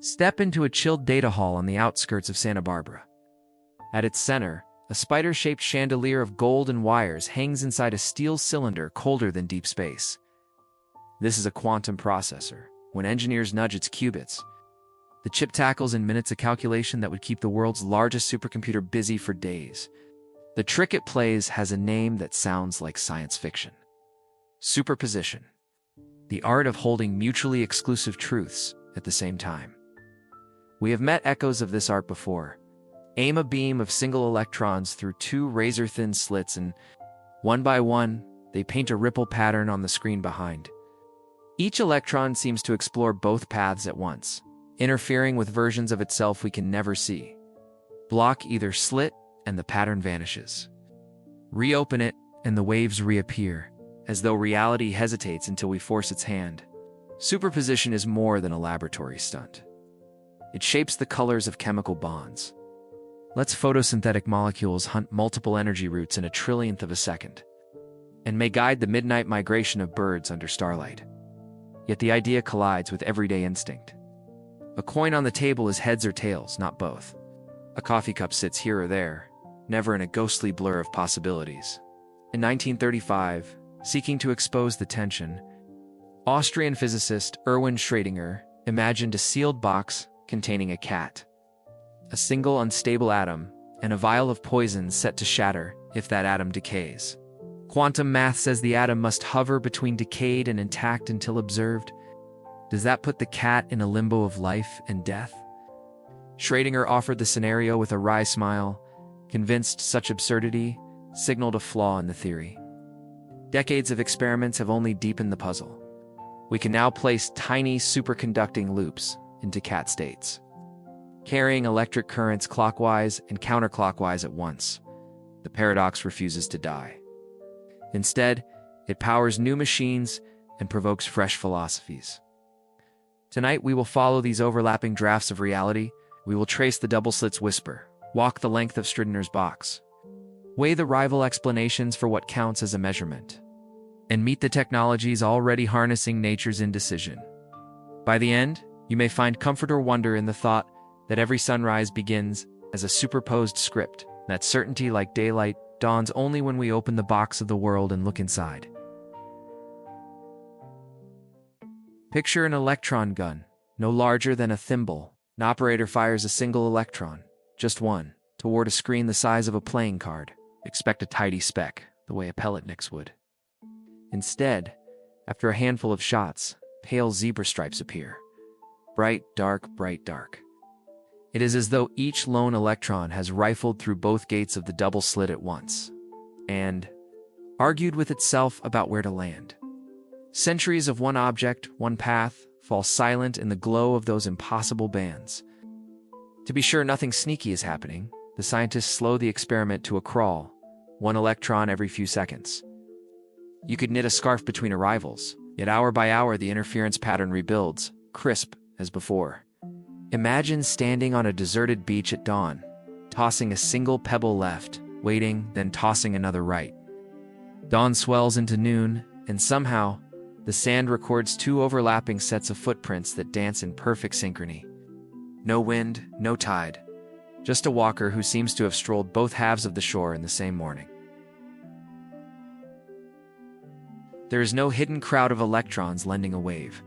Step into a chilled data hall on the outskirts of Santa Barbara. At its center, a spider-shaped chandelier of gold and wires hangs inside a steel cylinder colder than deep space. This is a quantum processor. When engineers nudge its qubits, the chip tackles in minutes a calculation that would keep the world's largest supercomputer busy for days. The trick it plays has a name that sounds like science fiction. Superposition. The art of holding mutually exclusive truths at the same time. We have met echoes of this art before. Aim a beam of single electrons through two razor-thin slits and, one by one, they paint a ripple pattern on the screen behind. Each electron seems to explore both paths at once, interfering with versions of itself we can never see. Block either slit, and the pattern vanishes. Reopen it, and the waves reappear, as though reality hesitates until we force its hand. Superposition is more than a laboratory stunt. It shapes the colors of chemical bonds. Lets photosynthetic molecules hunt multiple energy routes in a trillionth of a second, and may guide the midnight migration of birds under starlight. Yet the idea collides with everyday instinct. A coin on the table is heads or tails, not both. A coffee cup sits here or there, never in a ghostly blur of possibilities. In 1935, seeking to expose the tension, Austrian physicist Erwin Schrödinger imagined a sealed box containing a cat, a single unstable atom, and a vial of poison set to shatter if that atom decays. Quantum math says the atom must hover between decayed and intact until observed. Does that put the cat in a limbo of life and death? Schrödinger offered the scenario with a wry smile, convinced such absurdity signaled a flaw in the theory. Decades of experiments have only deepened the puzzle. We can now place tiny superconducting loops into cat states, carrying electric currents clockwise and counterclockwise at once. The paradox refuses to die. Instead, it powers new machines and provokes fresh philosophies. Tonight, we will follow these overlapping drafts of reality. We will trace the double slit's whisper, walk the length of Schrödinger's box, weigh the rival explanations for what counts as a measurement, and meet the technologies already harnessing nature's indecision. By the end, you may find comfort or wonder in the thought that every sunrise begins as a superposed script, that certainty, like daylight, dawns only when we open the box of the world and look inside. Picture an electron gun, no larger than a thimble. An operator fires a single electron, just one, toward a screen the size of a playing card. Expect a tidy speck, the way a pellet nicks would. Instead, after a handful of shots, pale zebra stripes appear. Bright, dark, bright, dark. It is as though each lone electron has rifled through both gates of the double slit at once, and argued with itself about where to land. Centuries of one object, one path, fall silent in the glow of those impossible bands. To be sure nothing sneaky is happening, the scientists slow the experiment to a crawl, one electron every few seconds. You could knit a scarf between arrivals, yet hour by hour the interference pattern rebuilds, crisp as before. Imagine standing on a deserted beach at dawn, tossing a single pebble left, waiting, then tossing another right. Dawn swells into noon, and somehow, the sand records two overlapping sets of footprints that dance in perfect synchrony. No wind, no tide, just a walker who seems to have strolled both halves of the shore in the same morning. There is no hidden crowd of electrons lending a wave.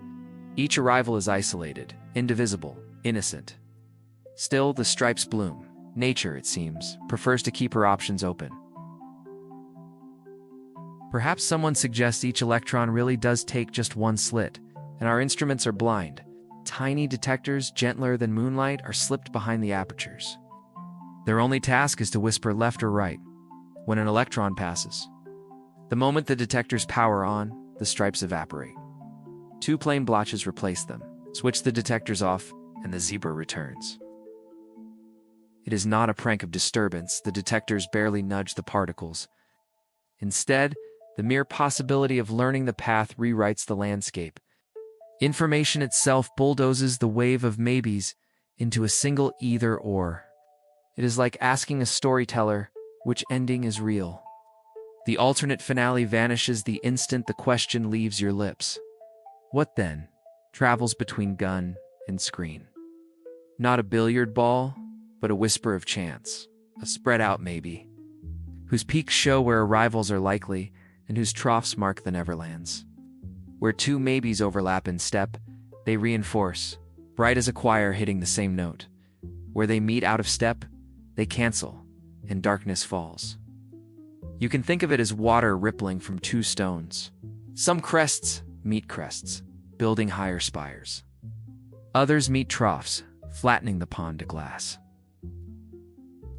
Each arrival is isolated, indivisible, innocent. Still, the stripes bloom. Nature, it seems, prefers to keep her options open. Perhaps someone suggests each electron really does take just one slit, and our instruments are blind. Tiny detectors, gentler than moonlight, are slipped behind the apertures. Their only task is to whisper left or right when an electron passes. The moment the detectors power on, the stripes evaporate. Two plain blotches replace them. Switch the detectors off, and the zebra returns. It is not a prank of disturbance. The detectors barely nudge the particles. Instead, the mere possibility of learning the path rewrites the landscape. Information itself bulldozes the wave of maybes into a single either-or. It is like asking a storyteller which ending is real. The alternate finale vanishes the instant the question leaves your lips. What then travels between gun and screen? Not a billiard ball, but a whisper of chance, a spread out maybe, whose peaks show where arrivals are likely and whose troughs mark the neverlands. Where two maybes overlap in step, they reinforce, bright as a choir hitting the same note. Where they meet out of step, they cancel, and darkness falls. You can think of it as water rippling from two stones. Some crests meet crests, building higher spires. Others meet troughs, flattening the pond to glass.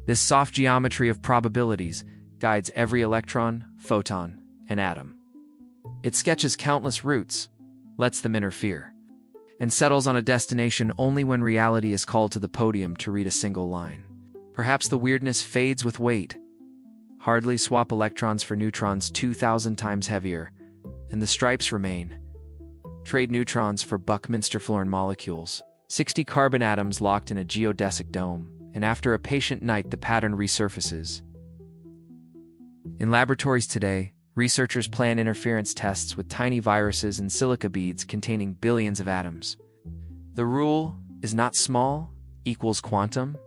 This soft geometry of probabilities guides every electron, photon, and atom. It sketches countless routes, lets them interfere, and settles on a destination only when reality is called to the podium to read a single line. Perhaps the weirdness fades with weight. Hardly swap electrons for neutrons 2,000 times heavier, and the stripes remain. Trade neutrons for Buckminster fluorine molecules, 60 carbon atoms locked in a geodesic dome, and after a patient night the pattern resurfaces. In laboratories today, researchers plan interference tests with tiny viruses and silica beads containing billions of atoms. The rule is not small equals quantum,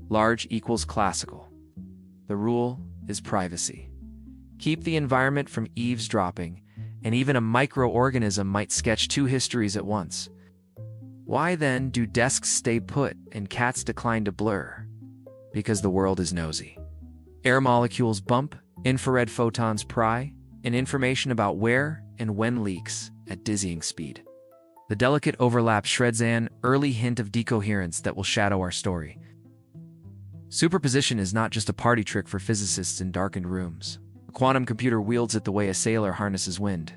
large equals classical. The rule is privacy. Keep the environment from eavesdropping, and even a microorganism might sketch two histories at once. Why then do desks stay put and cats decline to blur? Because the world is nosy. Air molecules bump, infrared photons pry, and information about where and when leaks at dizzying speed. The delicate overlap shreds an early hint of decoherence that will shadow our story. Superposition is not just a party trick for physicists in darkened rooms. A quantum computer wields it the way a sailor harnesses wind,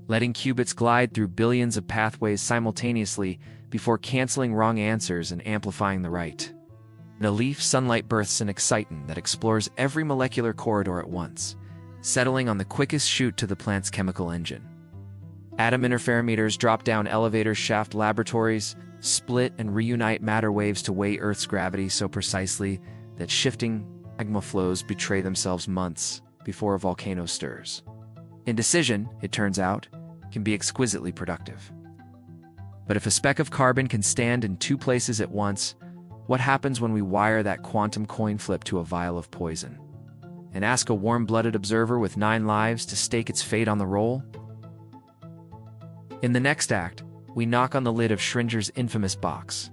letting qubits glide through billions of pathways simultaneously before canceling wrong answers and amplifying the right. In a leaf, sunlight births an excitant that explores every molecular corridor at once, settling on the quickest chute to the plant's chemical engine. Atom interferometers drop down elevator shaft laboratories, split and reunite matter waves to weigh Earth's gravity so precisely that shifting magma flows betray themselves months before a volcano stirs. Indecision, it turns out, can be exquisitely productive. But if a speck of carbon can stand in two places at once, what happens when we wire that quantum coin flip to a vial of poison? And ask a warm-blooded observer with 9 lives to stake its fate on the roll? In the next act, we knock on the lid of Schrödinger's infamous box,